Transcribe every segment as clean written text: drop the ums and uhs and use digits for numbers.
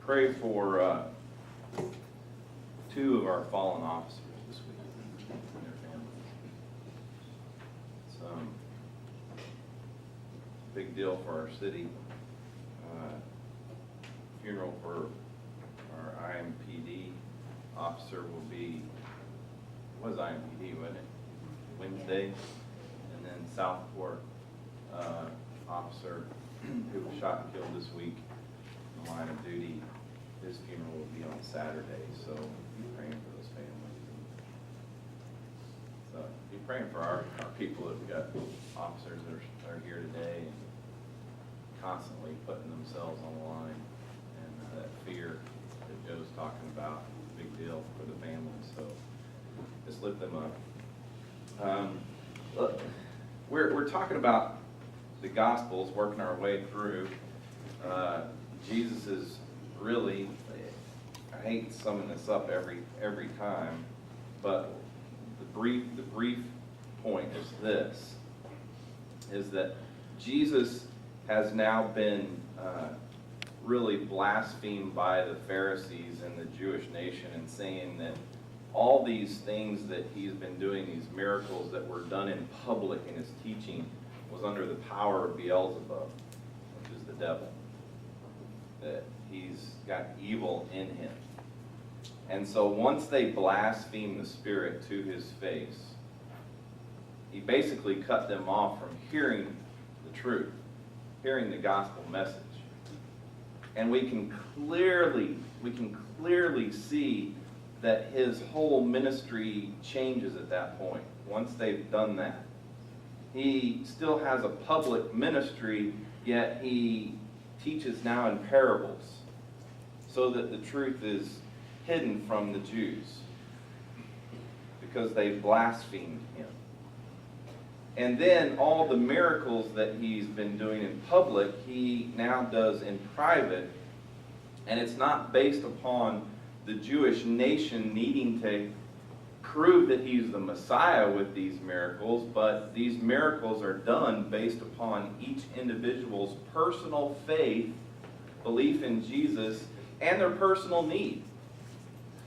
pray for two of our fallen officers this week and their families. It's a big deal for our city. Funeral for our IMPD officer will be, was IMPD, wasn't it? Wednesday. And then Southport officer who was shot and killed this week in the line of duty, his funeral will be on Saturday, so be praying for those families. So be praying for our people that we got officers that are here today and constantly putting themselves on the line, and that fear that Joe's talking about is a big deal for the families, so just lift them up. Look, we're talking about the Gospels, working our way through. Jesus is really, I hate summing this up every time, but the brief point is this, is that Jesus has now been really blasphemed by the Pharisees and the Jewish nation, and saying that all these things that he's been doing, these miracles that were done in public in his teaching, was under the power of Beelzebub, which is the devil. That he's got evil in him. And so once they blaspheme the Spirit to his face, he basically cut them off from hearing the truth, hearing the gospel message. And we can clearly see that his whole ministry changes at that point, once they've done that. He still has a public ministry, yet he teaches now in parables, so that the truth is hidden from the Jews, because they blasphemed him. And then all the miracles that he's been doing in public, he now does in private, and it's not based upon the Jewish nation needing to prove that he's the Messiah with these miracles, but these miracles are done based upon each individual's personal faith, belief in Jesus, and their personal need.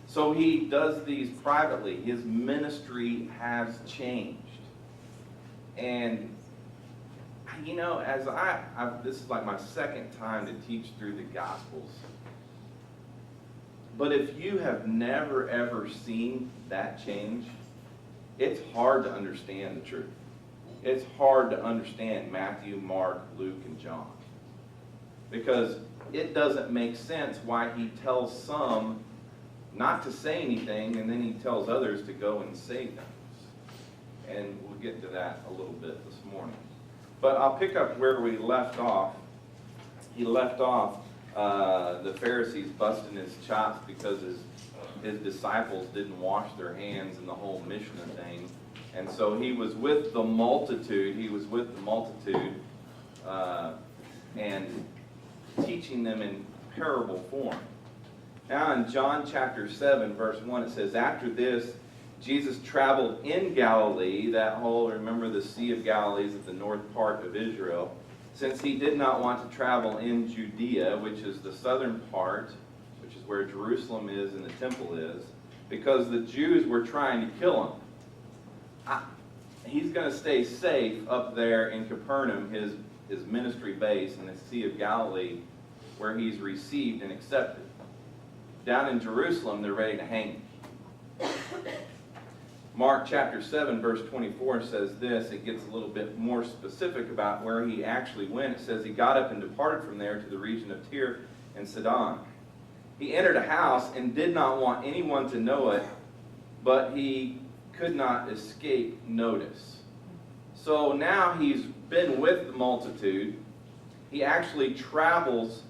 So he does these privately. His ministry has changed. And, you know, as this is like my second time to teach through the Gospels. But if you have never ever seen that change, it's hard to understand the truth. It's hard to understand Matthew, Mark, Luke, and John. Because it doesn't make sense why he tells some not to say anything, and then he tells others to go and say things. And we'll get to that a little bit this morning. But I'll pick up where we left off. He left off the Pharisees busting his chops because his disciples didn't wash their hands in the whole Mishnah thing. And so he was with the multitude. And teaching them in parable form. Now in John chapter 7, verse 1, it says, after this, Jesus traveled in Galilee, that whole, remember the Sea of Galilee is at the north part of Israel, since he did not want to travel in Judea, which is the southern part, which is where Jerusalem is and the temple is, because the Jews were trying to kill him. He's going to stay safe up there in Capernaum, his ministry base in the Sea of Galilee, where he's received and accepted. Down in Jerusalem, they're ready to hang him. Mark chapter 7, verse 24 says this. It gets a little bit more specific about where he actually went. It says, he got up and departed from there to the region of Tyre and Sidon. He entered a house and did not want anyone to know it, but he could not escape notice. So now he's been with the multitude. He actually travels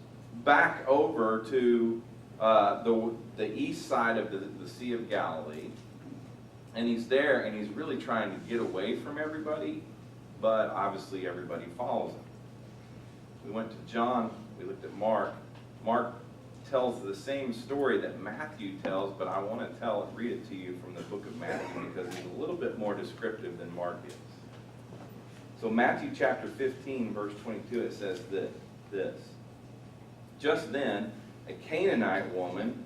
back over to the east side of the Sea of Galilee. And he's there, and he's really trying to get away from everybody, but obviously everybody follows him. We went to John, we looked at Mark. Mark tells the same story that Matthew tells, but I want to read it to you from the book of Matthew, because he's a little bit more descriptive than Mark is. So Matthew chapter 15, verse 22, it says this. Just then, A Canaanite woman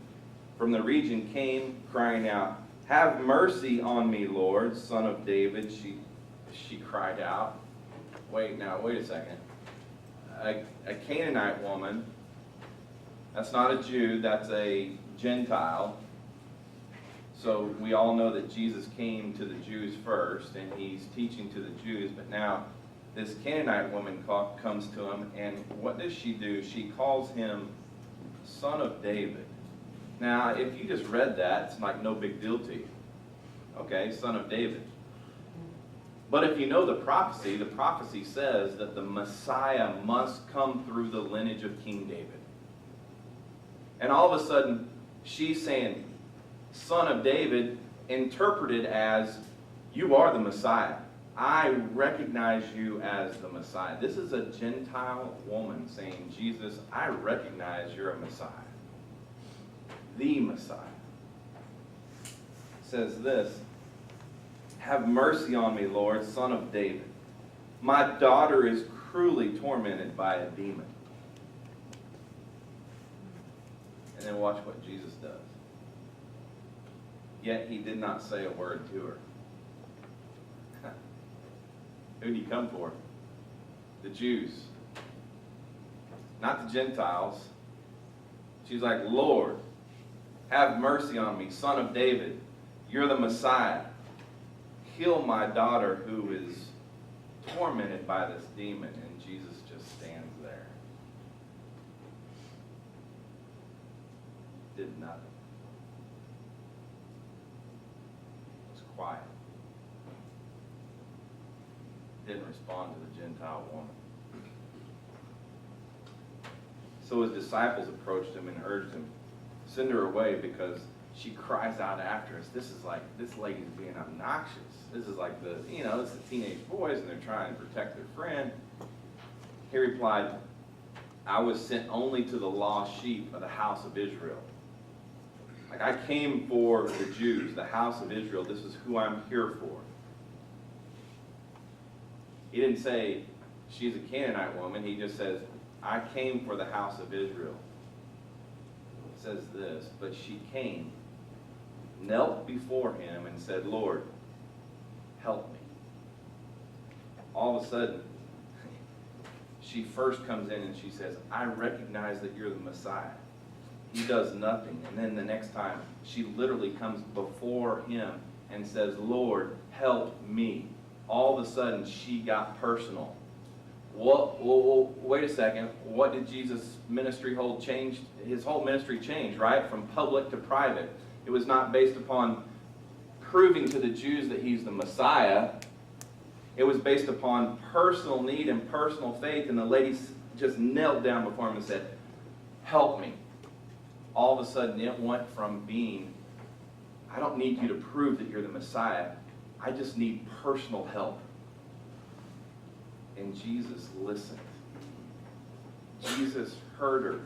from the region came crying out, "Have mercy on me, Lord, Son of David," she cried out. Wait a second. A Canaanite woman, that's not a Jew, that's a Gentile. So we all know that Jesus came to the Jews first, and he's teaching to the Jews, but now this Canaanite woman comes to him, and what does she do? She calls him Son of David. Now, if you just read that, it's like no big deal to you. Okay, Son of David. But if you know the prophecy says that the Messiah must come through the lineage of King David. And all of a sudden, she's saying, Son of David, interpreted as, you are the Messiah. I recognize you as the Messiah. This is a Gentile woman saying, Jesus, I recognize you're a Messiah. The Messiah. It says this, "Have mercy on me, Lord, Son of David. My daughter is cruelly tormented by a demon." And then watch what Jesus does. Yet he did not say a word to her. Who did he come for? The Jews. Not the Gentiles. She's like, "Lord, have mercy on me, Son of David. You're the Messiah. Heal my daughter who is tormented by this demon." And Jesus just stands there. Did nothing. Was quiet. Didn't respond to the Gentile woman. So his disciples approached him and urged him, "Send her away, because she cries out after us." This is like, this lady's being obnoxious. This is like it's the teenage boys, and they're trying to protect their friend. He replied, "I was sent only to the lost sheep of the house of Israel." Like, I came for the Jews, the house of Israel. This is who I'm here for. He didn't say, she's a Canaanite woman. He just says, I came for the house of Israel. It says this, "But she came, knelt before him, and said, Lord, help me." All of a sudden, she first comes in and she says, "I recognize that you're the Messiah." He does nothing. And then the next time, she literally comes before him and says, "Lord, help me." All of a sudden, she got personal. Wait a second. What did Jesus' ministry hold changed? His whole ministry changed, right? From public to private. It was not based upon proving to the Jews that he's the Messiah. It was based upon personal need and personal faith. And the lady just knelt down before him and said, "Help me." All of a sudden, it went from being, I don't need you to prove that you're the Messiah. I just need personal help. And Jesus listened. Jesus heard her.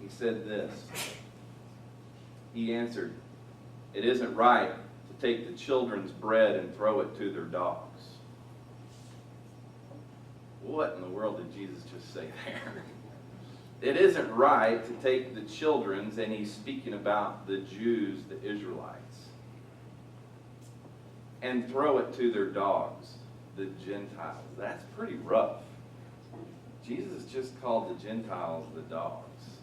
He said this. He answered, "It isn't right to take the children's bread and throw it to their dogs." What in the world did Jesus just say there? It isn't right to take the children's, and he's speaking about the Jews, the Israelites, and throw it to their dogs, the Gentiles. That's pretty rough. Jesus just called the Gentiles the dogs.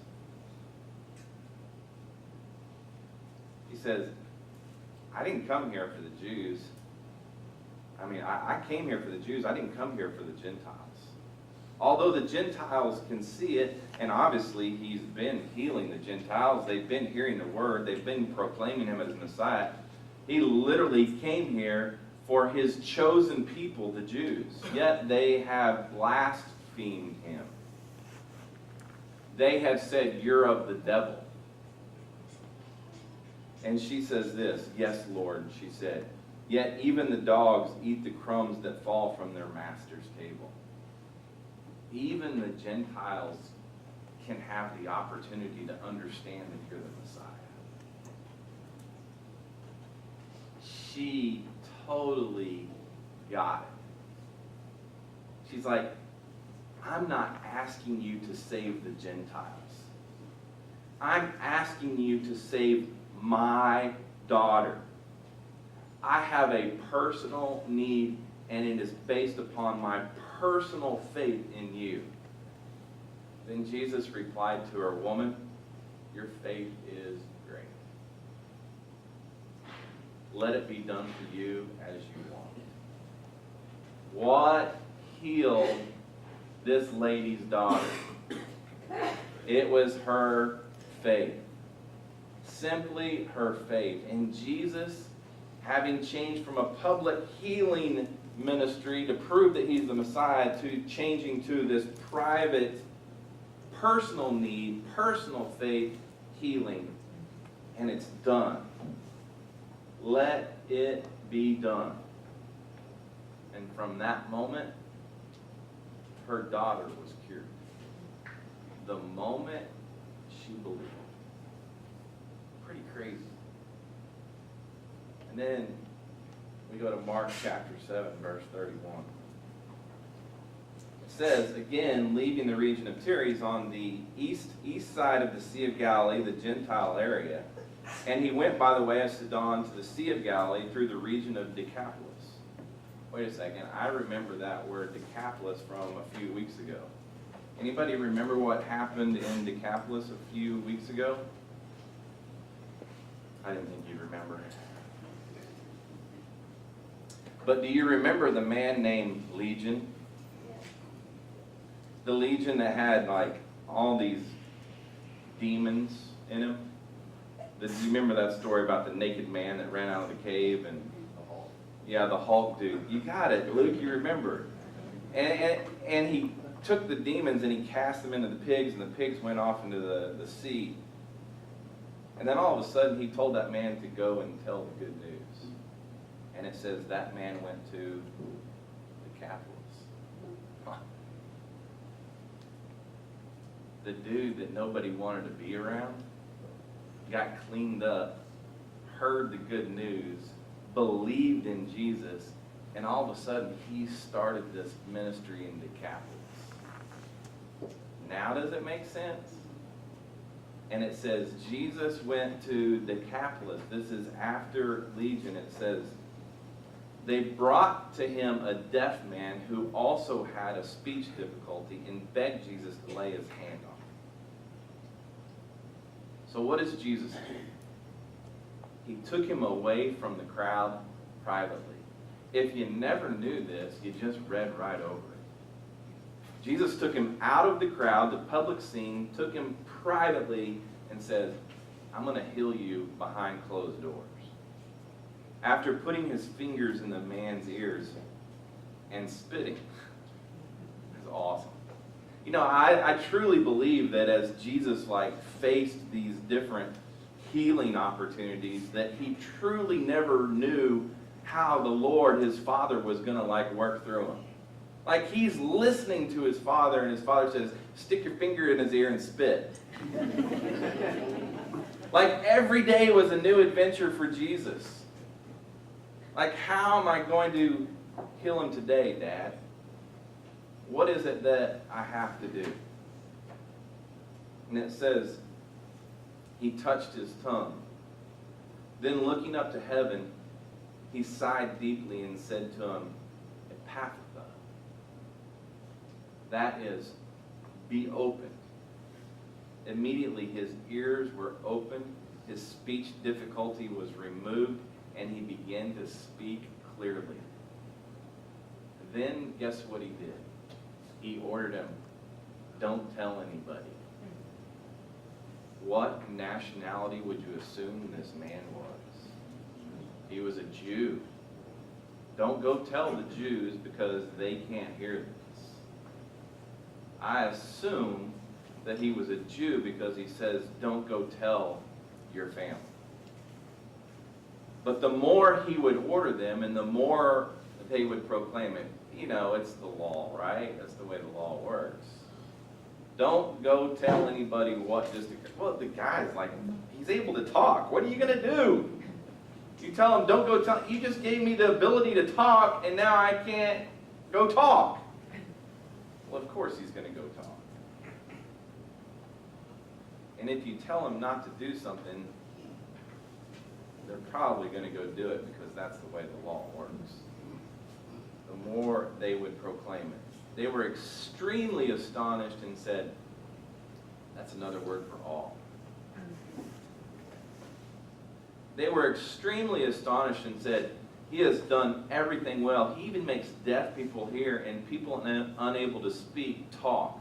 He says, I didn't come here for the Jews. I came here for the Jews. I didn't come here for the Gentiles. Although the Gentiles can see it, and obviously he's been healing the Gentiles. They've been hearing the word. They've been proclaiming him as Messiah. He literally came here for his chosen people, the Jews. Yet they have blasphemed him. They have said, "You're of the devil." And she says this, "Yes, Lord," she said, "yet even the dogs eat the crumbs that fall from their master's table." Even the Gentiles can have the opportunity to understand that you're the Messiah. She totally got it. She's like, I'm not asking you to save the Gentiles. I'm asking you to save my daughter. I have a personal need, and it is based upon my personal faith in you. Then Jesus replied to her, Woman, your faith is great. Let it be done for you as you want. What healed this lady's daughter? It was her faith. Simply her faith. And Jesus, having changed from a public healing ministry to prove that he's the Messiah, to changing to this private, personal need, personal faith healing. And it's done. Let it be done. And from that moment, her daughter was cured. The moment she believed. Pretty crazy. And then we go to Mark chapter 7, verse 31. It says, again, leaving the region of Tyre, he's on the east side of the Sea of Galilee, the Gentile area. And he went by the way of Sidon to the Sea of Galilee through the region of Decapolis. Wait a second, I remember that word Decapolis from a few weeks ago. Anybody remember what happened in Decapolis a few weeks ago? I didn't think you'd remember. But do you remember the man named Legion? The Legion that had like all these demons in him? Do you remember that story about the naked man that ran out of the cave? And yeah, the Hulk dude. You got it, Luke, you remember. And he took the demons and he cast them into the pigs, and the pigs went off into the sea. And then all of a sudden he told that man to go and tell the good news. And it says that man went to Decapolis. Huh. The dude that nobody wanted to be around got cleaned up, heard the good news, believed in Jesus, and all of a sudden he started this ministry in Decapolis. Now does it make sense? And it says Jesus went to Decapolis. This is after Legion. It says they brought to him a deaf man who also had a speech difficulty and begged Jesus to lay his hand on him. So what does Jesus do? He took him away from the crowd privately. If you never knew this, you just read right over it. Jesus took him out of the crowd, the public scene, took him privately and says, I'm going to heal you behind closed doors. After putting his fingers in the man's ears and spitting. It's awesome. You know, I truly believe that as Jesus faced these different healing opportunities, that he truly never knew how the Lord, his Father, was going to work through him. He's listening to his Father, and his Father says, stick your finger in his ear and spit. Every day was a new adventure for Jesus. How am I going to heal him today, Dad? What is it that I have to do? And it says, he touched his tongue. Then looking up to heaven, he sighed deeply and said to him, Ephphatha. That is, be opened. Immediately his ears were opened, his speech difficulty was removed, and he began to speak clearly. Then guess what he did? He ordered him, don't tell anybody. What nationality would you assume this man was? He was a Jew. Don't go tell the Jews because they can't hear this. I assume that he was a Jew because he says, don't go tell your family. But the more he would order them and the more they would proclaim it, it's the law, right? That's the way the law works. Don't go tell anybody what just occurred. Well, the guy's he's able to talk. What are you going to do? You tell him, don't go tell. You just gave me the ability to talk, and now I can't go talk. Well, of course he's going to go talk. And if you tell them not to do something, they're probably going to go do it because that's the way the law works. The more they would proclaim it. They were extremely astonished and said, that's another word for all. They were extremely astonished and said, he has done everything well. He even makes deaf people hear and people unable to speak talk.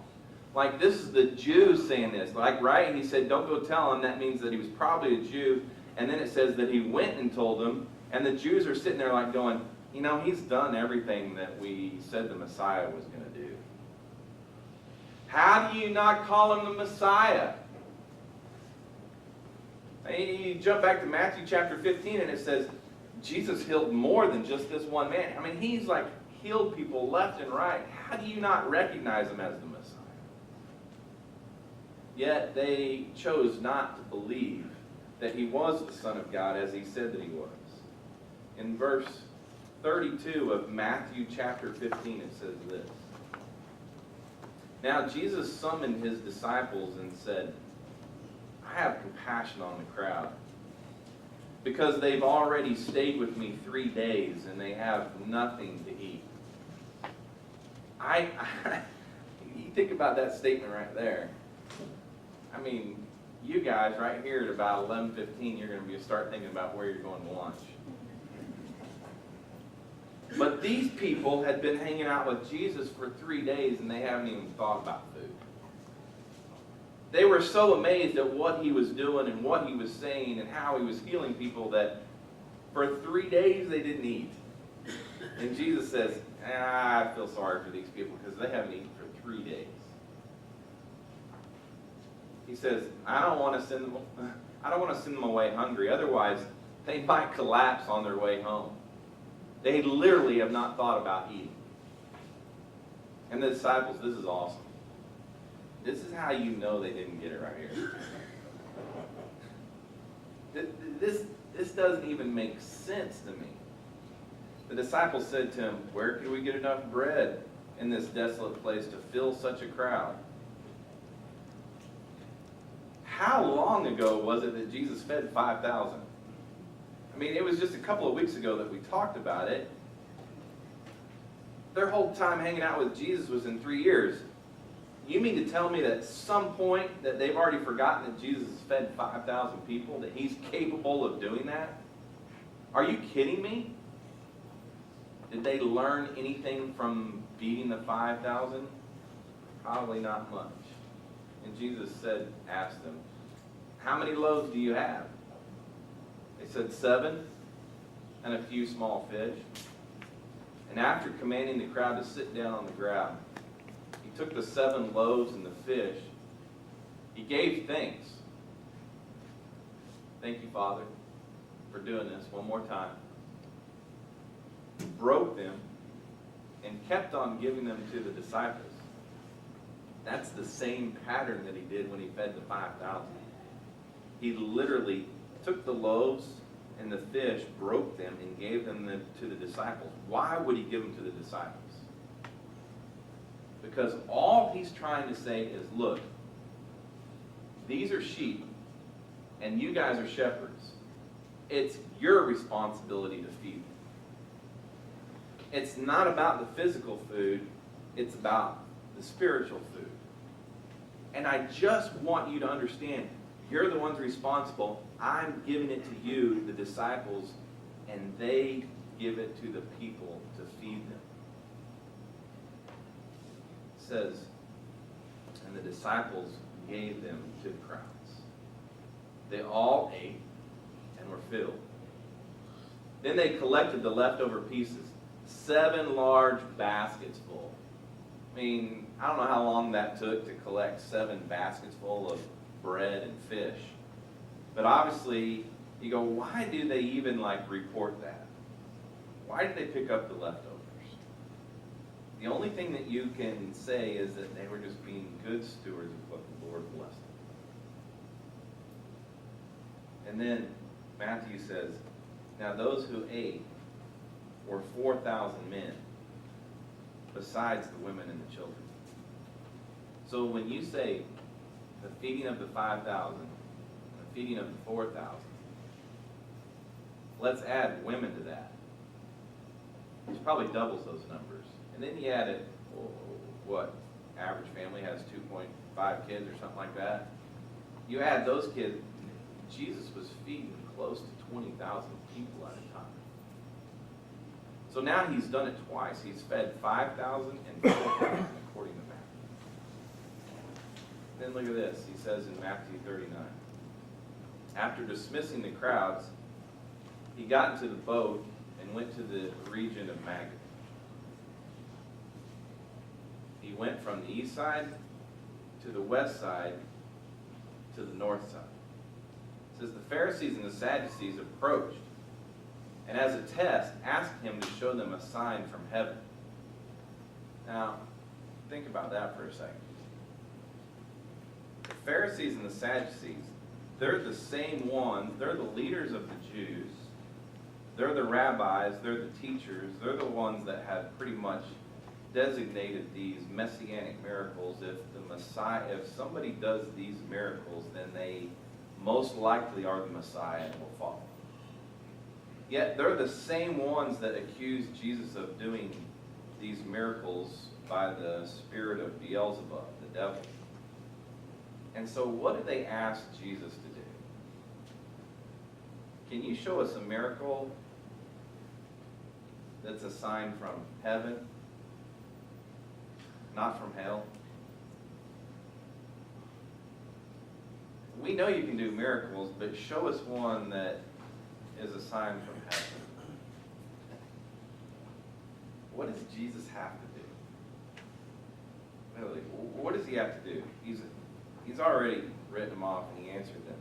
Like, this is the Jews saying this. Like, right? He said, don't go tell him. That means that he was probably a Jew. And then it says that he went and told them. And the Jews are sitting there like going, you know, he's done everything that we said the Messiah was going to do. How do you not call him the Messiah? You jump back to Matthew chapter 15 and it says, Jesus healed more than just this one man. I mean, he's like healed people left and right. How do you not recognize him as the Messiah? Yet they chose not to believe that he was the Son of God as he said that he was. In verse 32 of Matthew chapter 15 it says this. Now Jesus summoned his disciples and said, I have compassion on the crowd, because they've already stayed with me 3 days and they have nothing to eat. You think about that statement right there. I mean, you guys right here at about 11:15, you're going to start thinking about where you're going to lunch. But these people had been hanging out with Jesus for 3 days and they haven't even thought about food. They were so amazed at what he was doing and what he was saying and how he was healing people that for 3 days they didn't eat. And Jesus says, I feel sorry for these people because they haven't eaten for 3 days. He says, I don't want to send them away hungry. Otherwise, they might collapse on their way home. They literally have not thought about eating. And the disciples, this is awesome. This is how you know they didn't get it right here. This doesn't even make sense to me. The disciples said to him, where could we get enough bread in this desolate place to fill such a crowd? How long ago was it that Jesus fed 5,000? I mean, it was just a couple of weeks ago that we talked about it. Their whole time hanging out with Jesus was in 3 years. You mean to tell me that at some point that they've already forgotten that Jesus has fed 5,000 people, that he's capable of doing that? Are you kidding me? Did they learn anything from feeding the 5,000? Probably not much. And Jesus asked them, how many loaves do you have? They said 7 and a few small fish. And after commanding the crowd to sit down on the ground, he took the 7 loaves and the fish. He gave thanks. Thank you, Father, for doing this one more time. He broke them and kept on giving them to the disciples. That's the same pattern that he did when he fed the 5,000. He literally took the loaves and the fish, broke them, and gave them to the disciples. Why would he give them to the disciples? Because all he's trying to say is, look, these are sheep, and you guys are shepherds. It's your responsibility to feed them. It's not about the physical food, it's about the spiritual food. And I just want you to understand, you're the ones responsible. I'm giving it to you, the disciples, and they give it to the people to feed them. It says, and the disciples gave them to the crowds. They all ate and were filled. Then they collected the leftover pieces, 7 large baskets full. I mean, I don't know how long that took to collect 7 baskets full of bread and fish. But obviously, you go, why do they even report that? Why did they pick up the leftovers? The only thing that you can say is that they were just being good stewards of what the Lord blessed them. And then Matthew says, now those who ate were 4,000 men, besides the women and the children. So when you say the feeding of the 5,000, the feeding of the 4,000. Let's add women to that. Which probably doubles those numbers. And then you add it, what, average family has 2.5 kids or something like that. You add those kids, Jesus was feeding close to 20,000 people at a time. So now he's done it twice. He's fed 5,000 and 4,000 according to Matthew. Then look at this. He says in Matthew 39, after dismissing the crowds, he got into the boat and went to the region of Magdala. He went from the east side to the west side to the north side. It says the Pharisees and the Sadducees approached, and as a test, asked him to show them a sign from heaven. Now, think about that for a second. The Pharisees and the Sadducees, they're the same ones, they're the leaders of the Jews. They're the rabbis, they're the teachers, they're the ones that have pretty much designated these messianic miracles. If the Messiah, if somebody does these miracles, then they most likely are the Messiah and will follow. Yet they're the same ones that accuse Jesus of doing these miracles by the spirit of Beelzebub, the devil. And so what did they ask Jesus to do? Can you show us a miracle that's a sign from heaven, not from hell? We know you can do miracles, but show us one that is a sign from heaven. What does Jesus have to do? Really, what does he have to do? He's already written them off and he answered them.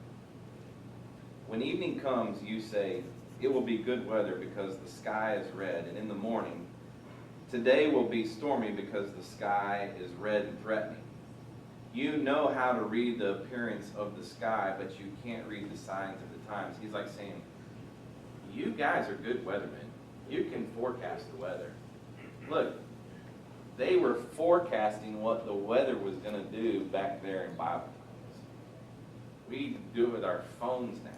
When evening comes, you say, it will be good weather because the sky is red, and in the morning, today will be stormy because the sky is red and threatening. You know how to read the appearance of the sky, but you can't read the signs of the times. He's like saying, you guys are good weathermen. You can forecast the weather. Look, they were forecasting what the weather was going to do back there in Bible times. We do it with our phones now.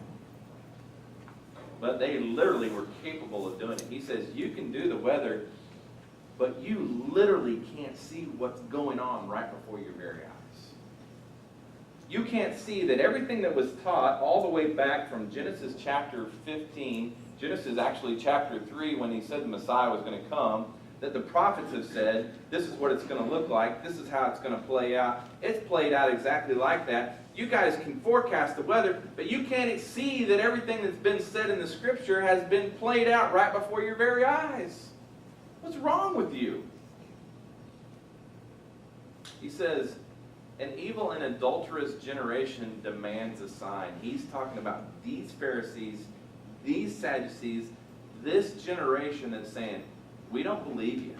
But they literally were capable of doing it. He says, you can do the weather, but you literally can't see what's going on right before your very eyes. You can't see that everything that was taught all the way back from Genesis chapter 15, Genesis actually chapter 3, when he said the Messiah was going to come, that the prophets have said, this is what it's going to look like, this is how it's going to play out. It's played out exactly like that. You guys can forecast the weather, but you can't see that everything that's been said in the Scripture has been played out right before your very eyes. What's wrong with you? He says, an evil and adulterous generation demands a sign. He's talking about these Pharisees, these Sadducees, this generation that's saying, we don't believe you.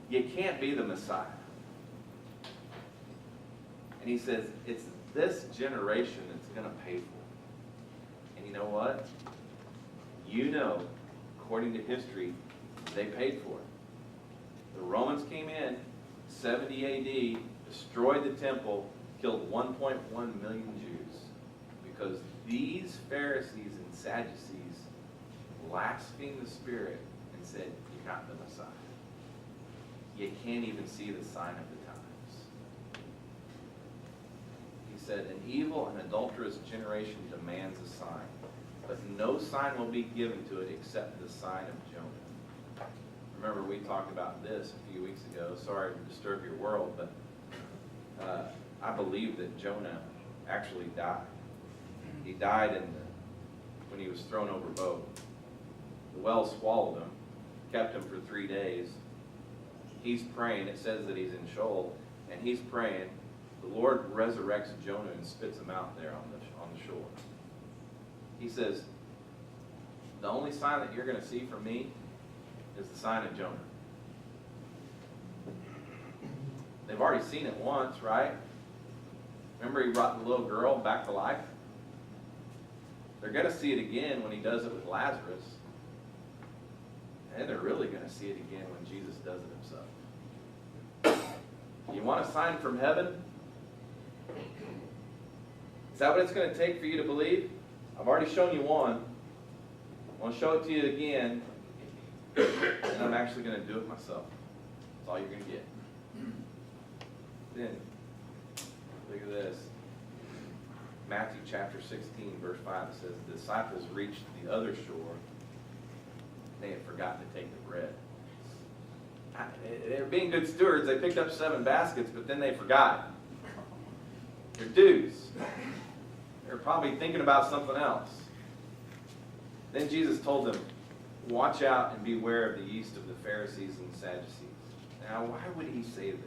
You can't be the Messiah. And he says, it's this generation that's going to pay for it. And you know what? You know, according to history, they paid for it. The Romans came in, 70 AD, destroyed the temple, killed 1.1 million Jews. Because these Pharisees and Sadducees blasphemed the Spirit and said, you're not the Messiah. You can't even see the sign of the times. He said, an evil and adulterous generation demands a sign, but no sign will be given to it except the sign of Jonah. Remember, we talked about this a few weeks ago. Sorry to disturb your world, but I believe that Jonah actually died. He died when he was thrown overboard. The whale swallowed him, kept him for 3 days. He's praying. It says that he's in Sheol, and he's praying. The Lord resurrects Jonah and spits him out there on the shore. He says, the only sign that you're going to see from me is the sign of Jonah. They've already seen it once, right? Remember he brought the little girl back to life? They're going to see it again when he does it with Lazarus. And they're really going to see it again when Jesus does it himself. You want a sign from heaven? Is that what it's going to take for you to believe? I've already shown you one. I want to show it to you again. And I'm actually going to do it myself. That's all you're going to get. Then, look at this. Matthew chapter 16, verse 5, it says, the disciples reached the other shore. They had forgotten to take the bread. They were being good stewards. They picked up 7 baskets, but then they forgot their dues. They were probably thinking about something else. Then Jesus told them, watch out and beware of the yeast of the Pharisees and Sadducees. Now, why would he say this?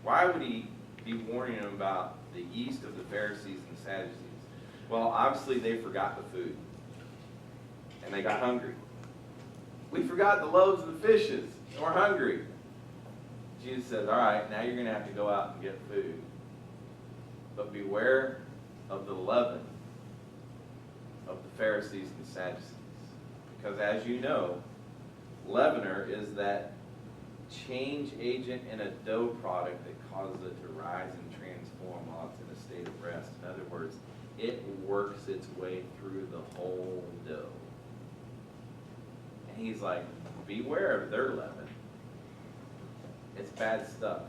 Why would he be warning them about the yeast of the Pharisees and Sadducees? Well, obviously they forgot the food. And they got hungry. We forgot the loaves and the fishes. And we're hungry. Jesus says, all right, now you're going to have to go out and get food. But beware of the leaven of the Pharisees and Sadducees. Because as you know, leavener is that change agent in a dough product that causes it to rise and transform while it's in a state of rest. In other words, it works its way through the whole dough. And he's like, beware of their leaven. It's bad stuff.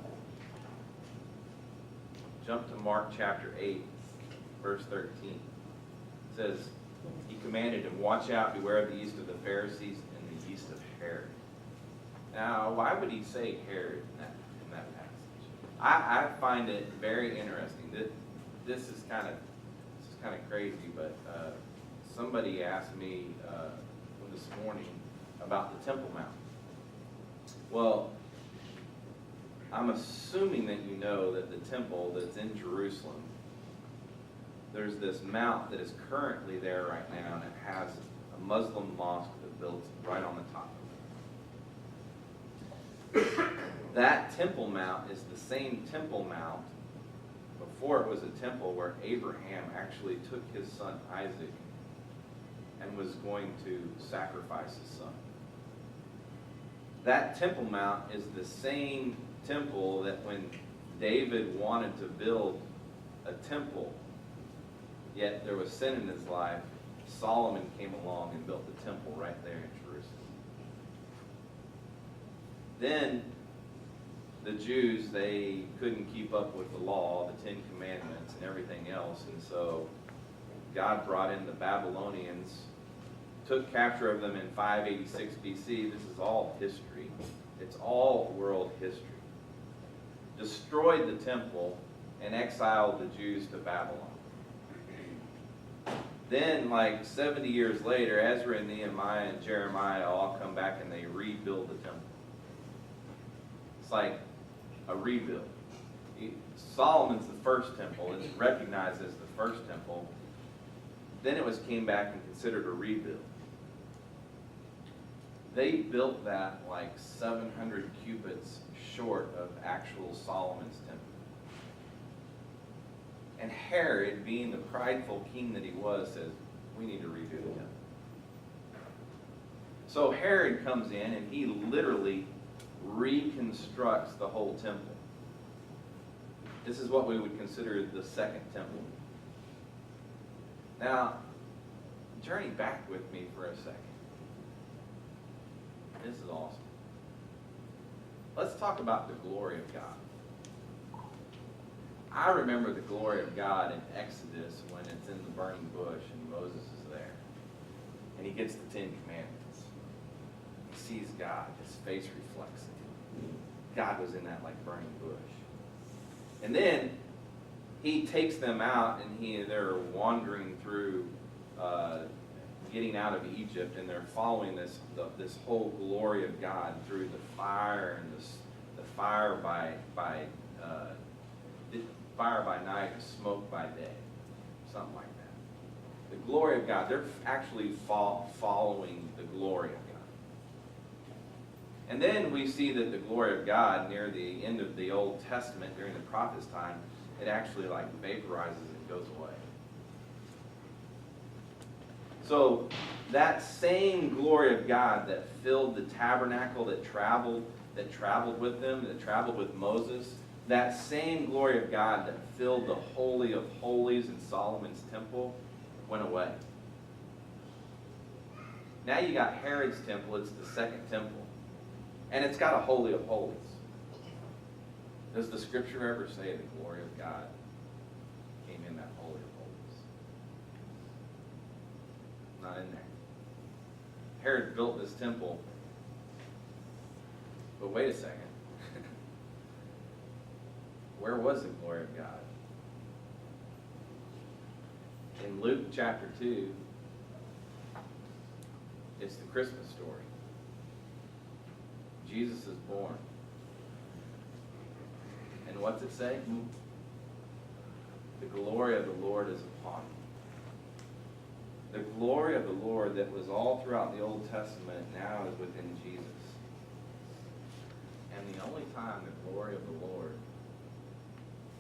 Jump to Mark chapter 8, verse 13. It says, he commanded him, watch out, beware of the yeast of the Pharisees and the yeast of Herod. Now, why would he say Herod in that passage? I find it very interesting. This is kind of crazy, but somebody asked me this morning about the Temple Mount. Well, I'm assuming that you know that the temple that's in Jerusalem, there's this mount that is currently there right now, and it has a Muslim mosque that built right on the top of it. That Temple Mount is the same Temple Mount before it was a temple where Abraham actually took his son Isaac and was going to sacrifice his son. That Temple Mount is the same temple that when David wanted to build a temple, yet there was sin in his life, Solomon came along and built the temple right there in Jerusalem. Then the Jews, they couldn't keep up with the law, the 10 Commandments and everything else, and so God brought in the Babylonians, took capture of them in 586 BC. This is all history. It's all world history. Destroyed the temple and exiled the Jews to Babylon. Then, like 70 years later, Ezra and Nehemiah and Jeremiah all come back and they rebuild the temple. It's like a rebuild. Solomon's the first temple. It's recognized as the first temple. Then it came back and considered a rebuild. They built that like 700 cubits short of actual Solomon's temple. And Herod, being the prideful king that he was, says, we need to redo the temple. So Herod comes in and he literally reconstructs the whole temple. This is what we would consider the second temple. Now, journey back with me for a second. This is awesome. Let's talk about the glory of God. I remember the glory of God in Exodus when it's in the burning bush and Moses is there. And he gets the 10 Commandments. He sees God. His face reflects it. God was in that like burning bush. And then he takes them out and they're wandering through getting out of Egypt, and they're following this whole glory of God through the fire and the fire by night and smoke by day, something like that. The glory of God. They're actually following the glory of God. And then we see that the glory of God near the end of the Old Testament during the prophet's time, it actually like vaporizes and goes away. So that same glory of God that filled the tabernacle, that traveled with them, that traveled with Moses, that same glory of God that filled the Holy of Holies in Solomon's temple went away. Now you got Herod's temple, it's the second temple. And it's got a Holy of Holies. Does the scripture ever say the glory of God came in that Holy of Holies? Not in there. Herod built this temple, but wait a second. Where was the glory of God? In Luke chapter 2, it's the Christmas story. Jesus is born. And what's it say? The glory of the Lord is upon him. The glory of the Lord that was all throughout the Old Testament now is within Jesus. And the only time the glory of the Lord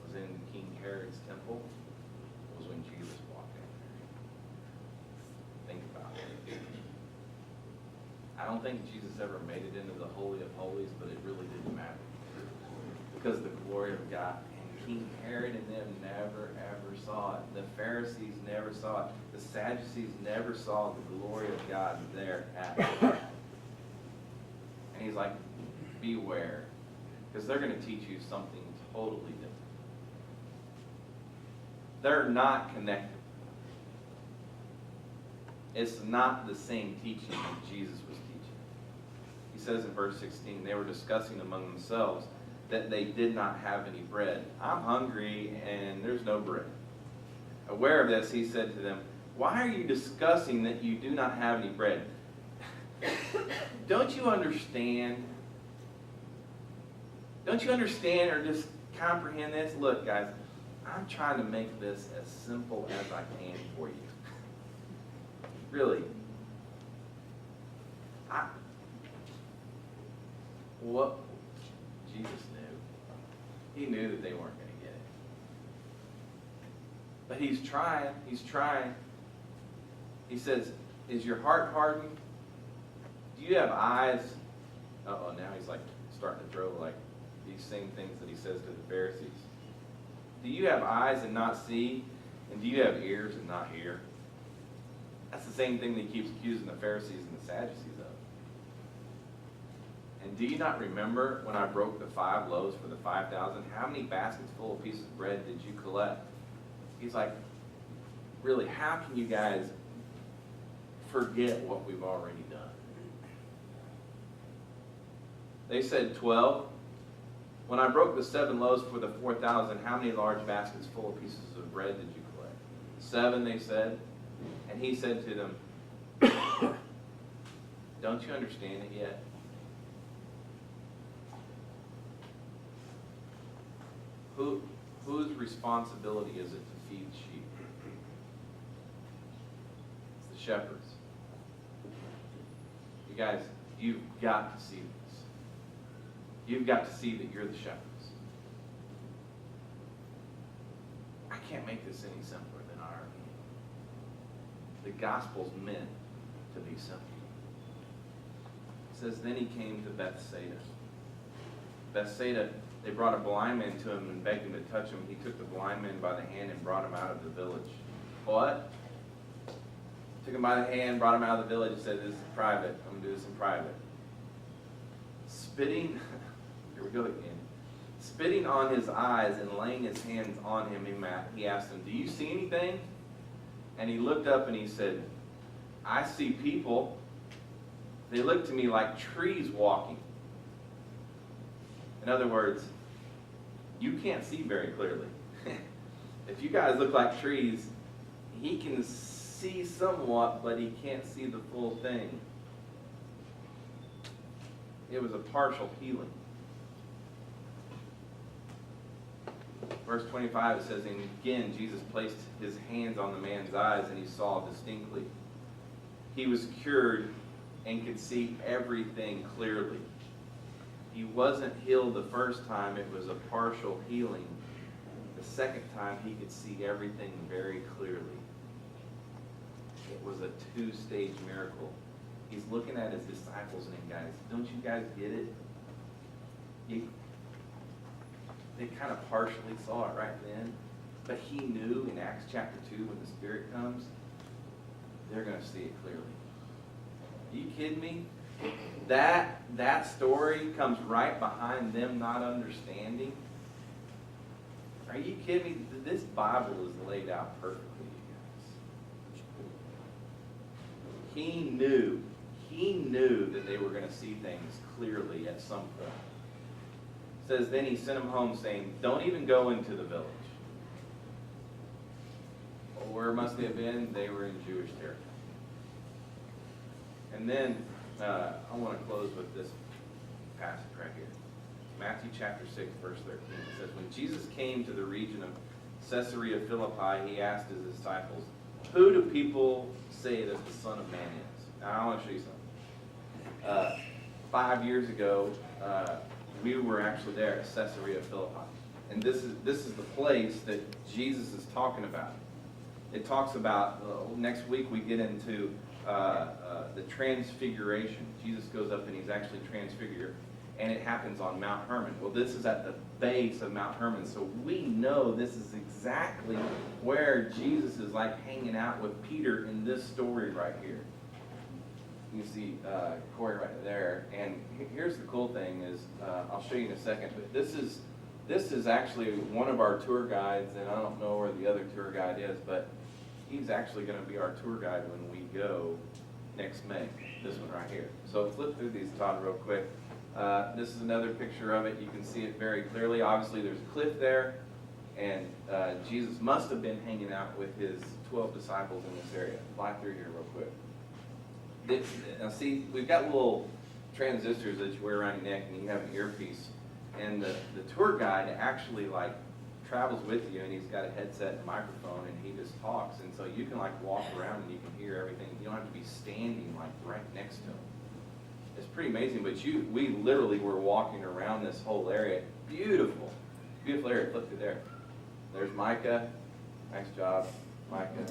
was in King Herod's temple was when Jesus walked in there. Think about it. I don't think Jesus ever made it into the Holy of Holies, but it really didn't matter. Because the glory of God, and King Herod and them never ever saw it. The Pharisees never saw it. The Sadducees never saw the glory of God there at all. And he's like, beware. Because they're going to teach you something totally different. They're not connected. It's not the same teaching that Jesus was teaching. He says in verse 16, they were discussing among themselves that they did not have any bread. I'm hungry and there's no bread. Aware of this, he said to them, why are you discussing that you do not have any bread? Don't you understand? Don't you understand or just comprehend this? Look, guys, I'm trying to make this as simple as I can for you. Really. What Jesus knew. He knew that they weren't going to get it. But he's trying. He's trying. He says, is your heart hardened? Do you have eyes? Uh-oh, now he's like starting to throw like these same things that he says to the Pharisees. Do you have eyes and not see? And do you have ears and not hear? That's the same thing that he keeps accusing the Pharisees and the Sadducees of. And do you not remember when I broke the 5 loaves for the 5,000? How many baskets full of pieces of bread did you collect? He's like, really, how can you guys forget what we've already done? They said 12. When I broke the 7 loaves for the 4,000, how many large baskets full of pieces of bread did you collect? 7, they said. And he said to them, don't you understand it yet? Whose responsibility is it to feed sheep? It's the shepherds. You guys, you've got to see this. You've got to see that you're the shepherds. I can't make this any simpler than our The gospel's meant to be simple. It says, then he came to Bethsaida. Bethsaida, they brought a blind man to him and begged him to touch him. He took the blind man by the hand and brought him out of the village. What? Took him by the hand, brought him out of the village, and said, this is private. I'm going to do this in private. Spitting, here we go again. Spitting on his eyes and laying his hands on him, he asked him, do you see anything? And he looked up and he said, I see people. They look to me like trees walking. In other words, you can't see very clearly. If you guys look like trees, he can see somewhat, but he can't see the full thing. It was a partial healing. Verse 25, it says, and again, Jesus placed his hands on the man's eyes, and he saw distinctly. He was cured and could see everything clearly. He wasn't healed the first time. It was a partial healing. The second time, he could see everything very clearly. It was a 2-stage miracle. He's looking at his disciples and guys, don't you guys get it? they kind of partially saw it right then. But he knew in Acts chapter 2, when the Spirit comes, they're going to see it clearly. Are you kidding me? That story comes right behind them not understanding. Are you kidding me? This Bible is laid out perfectly, you guys. He knew that they were going to see things clearly at some point. It says, then he sent them home saying, don't even go into the village. Well, where must they have been? They were in Jewish territory. And then I want to close with this passage right here. Matthew chapter 6, verse 13. It says, when Jesus came to the region of Caesarea Philippi, he asked his disciples, who do people say that the Son of Man is? Now, I want to show you something. 5 years ago, we were actually there at Caesarea Philippi. And this is the place that Jesus is talking about. It talks about, next week we get into the transfiguration. Jesus goes up and he's actually transfigured, and it happens on Mount Hermon. Well, this is at the base of Mount Hermon, so we know this is exactly where Jesus is like hanging out with Peter in this story right here. You see Corey right there, and here's the cool thing is, I'll show you in a second, but this is actually one of our tour guides, and I don't know where the other tour guide is, but he's actually going to be our tour guide when we go next May, this one right here. So flip through these, Todd, real quick. This is another picture of it. You can see it very clearly. Obviously, there's a cliff there, and Jesus must have been hanging out with his 12 disciples in this area. Fly through here real quick. Now see, we've got little transistors that you wear around your neck, and you have an earpiece. And the tour guide actually like travels with you, and he's got a headset and a microphone, and he just talks. And so you can like walk around and you can hear everything. You don't have to be standing like right next to him. It's pretty amazing, but we literally were walking around this whole area. Beautiful, beautiful area. Flip through there. There's Micah. Nice job, Micah.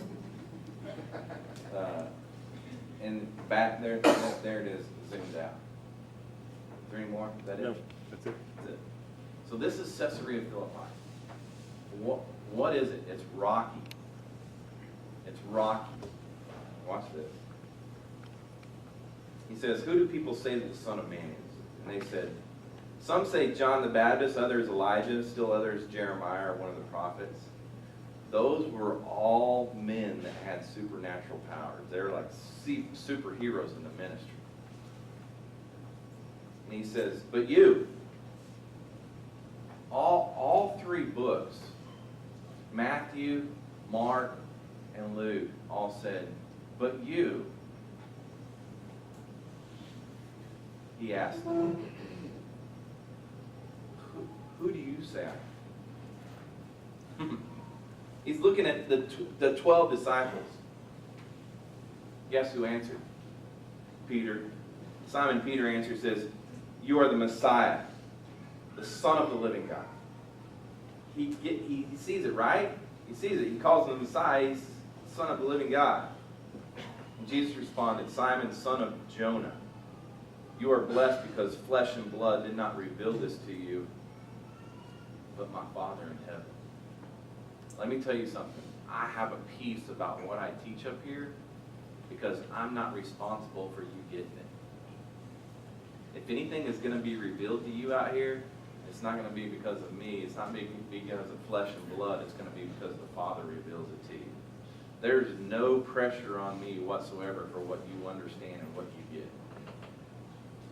And back there, there it is, zoomed out. Is there any more? Is that it? No, that's it. That's it. So this is Caesarea Philippi. What is it? It's rocky. It's rocky. Watch this. He says, who do people say that the Son of Man is? And they said, some say John the Baptist, others Elijah, still others Jeremiah or one of the prophets. Those were all men that had supernatural powers. They were like superheroes in the ministry. And he says, but you, all three books, Matthew, Mark, and Luke, all said, but you, he asked them, who do you say I am? He's looking at the 12 disciples. Guess who answered? Peter. Simon Peter answered, says, you are the Messiah, the Son of the living God. He sees it, right? He sees it. He calls him the Messiah. He's the Son of the living God. And Jesus responded, Simon, son of Jonah, you are blessed because flesh and blood did not reveal this to you, but my Father in heaven. Let me tell you something. I have a peace about what I teach up here because I'm not responsible for you getting it. If anything is going to be revealed to you out here, it's not going to be because of me. It's not going to be because of flesh and blood. It's going to be because the Father reveals it to you. There's no pressure on me whatsoever for what you understand and what you get.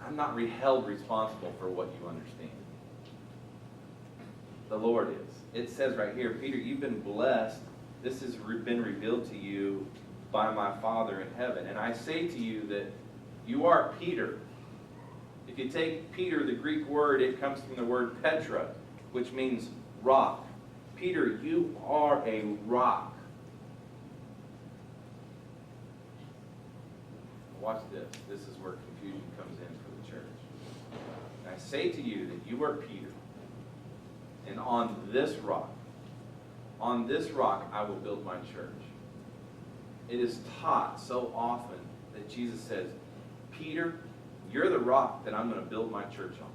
I'm not held responsible for what you understand. The Lord is. It says right here, Peter, you've been blessed. This has been revealed to you by my Father in heaven. And I say to you that you are Peter. If you take Peter, the Greek word, it comes from the word Petra, which means rock. Peter, you are a rock. Watch this. This is where confusion comes in for the church. And I say to you that you are Peter. And on this rock I will build my church. It is taught so often that Jesus says, Peter, you're the rock that I'm going to build my church on.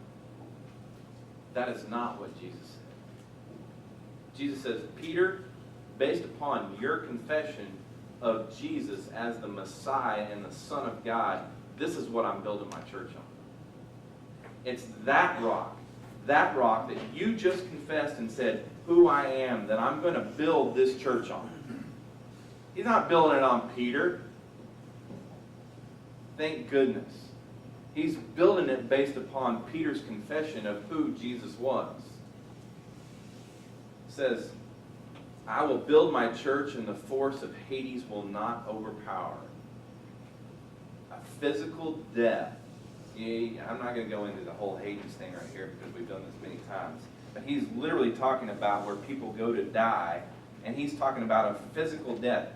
That is not what Jesus said. Jesus says, Peter, based upon your confession of Jesus as the Messiah and the Son of God, this is what I'm building my church on. It's that rock that you just confessed and said, who I am, that I'm going to build this church on. He's not building it on Peter. Thank goodness. He's building it based upon Peter's confession of who Jesus was. It says, I will build my church and the force of Hades will not overpower it. A physical death. I'm not going to go into the whole Hades thing right here because we've done this many times. But he's literally talking about where people go to die, and he's talking about a physical death.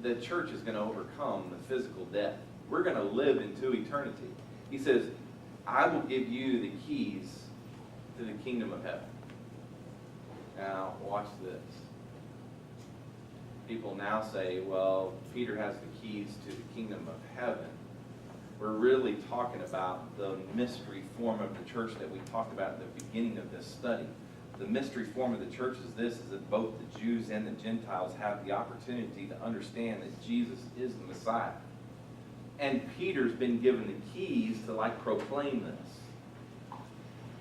The church is going to overcome the physical death. We're going to live into eternity. He says, I will give you the keys to the kingdom of heaven. Now, watch this. People now say, well, Peter has the keys to the kingdom of heaven. We're really talking about the mystery form of the church that we talked about at the beginning of this study. The mystery form of the church is this, is that both the Jews and the Gentiles have the opportunity to understand that Jesus is the Messiah. And Peter's been given the keys to proclaim this.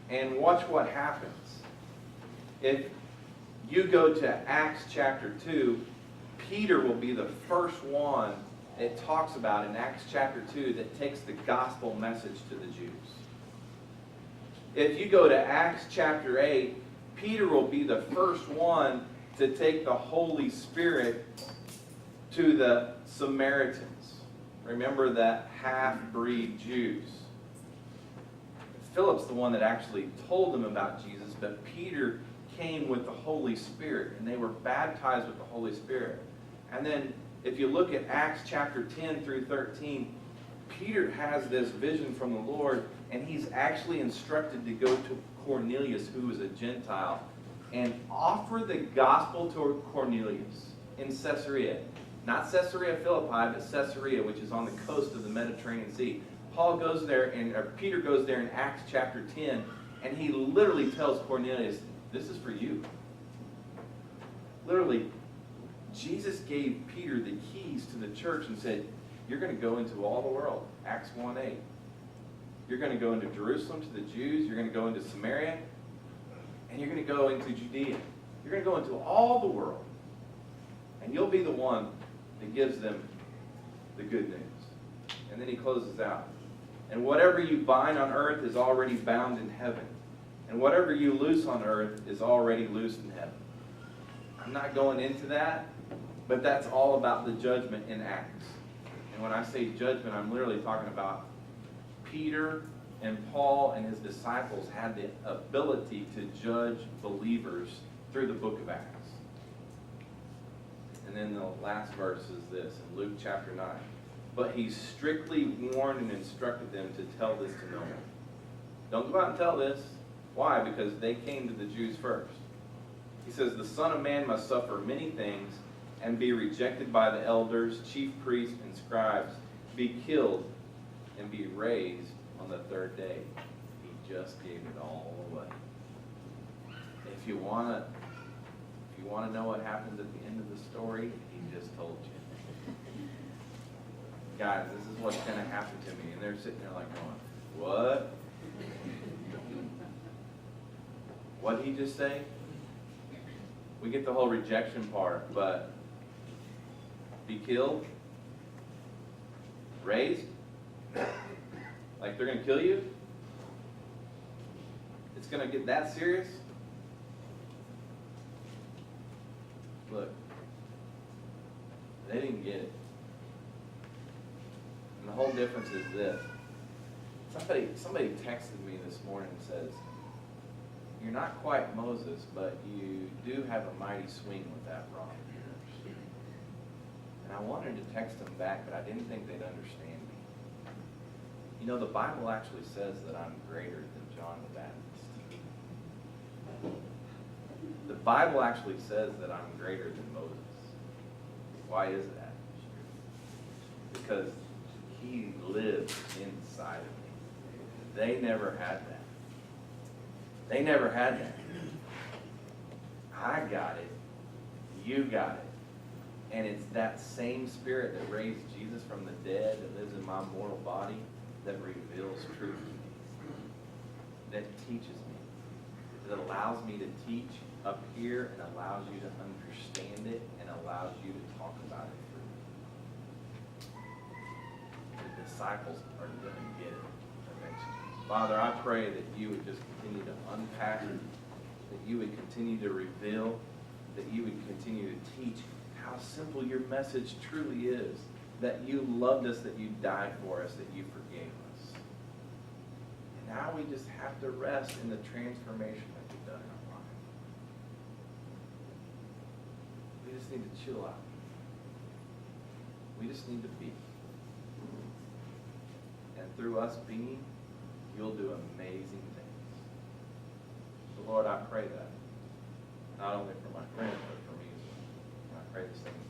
And watch what happens. If you go to Acts chapter 2, Peter will be the first one it talks about in Acts chapter 2 that takes the gospel message to the Jews. If you go to Acts chapter 8, Peter will be the first one to take the Holy Spirit to the Samaritans. Remember that half-breed Jews. Philip's the one that actually told them about Jesus, but Peter came with the Holy Spirit, and they were baptized with the Holy Spirit. And then if you look at Acts chapter 10 through 13, Peter has this vision from the Lord, and he's actually instructed to go to Cornelius, who is a Gentile, and offer the gospel to Cornelius in Caesarea. Not Caesarea Philippi, but Caesarea, which is on the coast of the Mediterranean Sea. Paul goes there, Peter goes there in Acts chapter 10, and he literally tells Cornelius, this is for you. Literally, Jesus gave Peter the keys to the church and said, you're going to go into all the world. Acts 1:8. You're going to go into Jerusalem to the Jews. You're going to go into Samaria. And you're going to go into Judea. You're going to go into all the world. And you'll be the one that gives them the good news. And then he closes out. And whatever you bind on earth is already bound in heaven. And whatever you loose on earth is already loosed in heaven. I'm not going into that, but that's all about the judgment in Acts. And when I say judgment, I'm literally talking about Peter and Paul and his disciples had the ability to judge believers through the book of Acts. And then the last verse is this, in Luke chapter 9. But he strictly warned and instructed them to tell this to no one. Don't go out and tell this. Why? Because they came to the Jews first. He says, the Son of Man must suffer many things and be rejected by the elders, chief priests, and scribes, be killed, and be raised on the third day. He just gave it all away. If you want to know what happens at the end of the story, he just told you. Guys, this is what's going to happen to me. And they're sitting there like going, what? What did he just say? We get the whole rejection part, but be killed? Raised? Like they're going to kill you? It's going to get that serious? Look, they didn't get it. And the whole difference is this. Somebody texted me this morning and says, you're not quite Moses, but you do have a mighty swing with that rod of yours. And I wanted to text them back, but I didn't think they'd understand me. You know, the Bible actually says that I'm greater than John the Baptist. The Bible actually says that I'm greater than Moses. Why is that? Because he lives inside of me. They never had that. They never had that. I got it. You got it. And it's that same Spirit that raised Jesus from the dead that lives in my mortal body that reveals truth to me, that teaches me, that allows me to teach up here and allows you to understand it and allows you to talk about it through. The disciples are going to get it eventually. Father, I pray that you would just continue to unpack it, that you would continue to reveal, that you would continue to teach how simple your message truly is, that you loved us, that you died for us, that you forgave us. And now we just have to rest in the transformation that you've done in our life. We just need to chill out. We just need to be. And through us being, you'll do amazing things. So Lord, I pray that, not only for my friends, but for me as well. And I pray this thing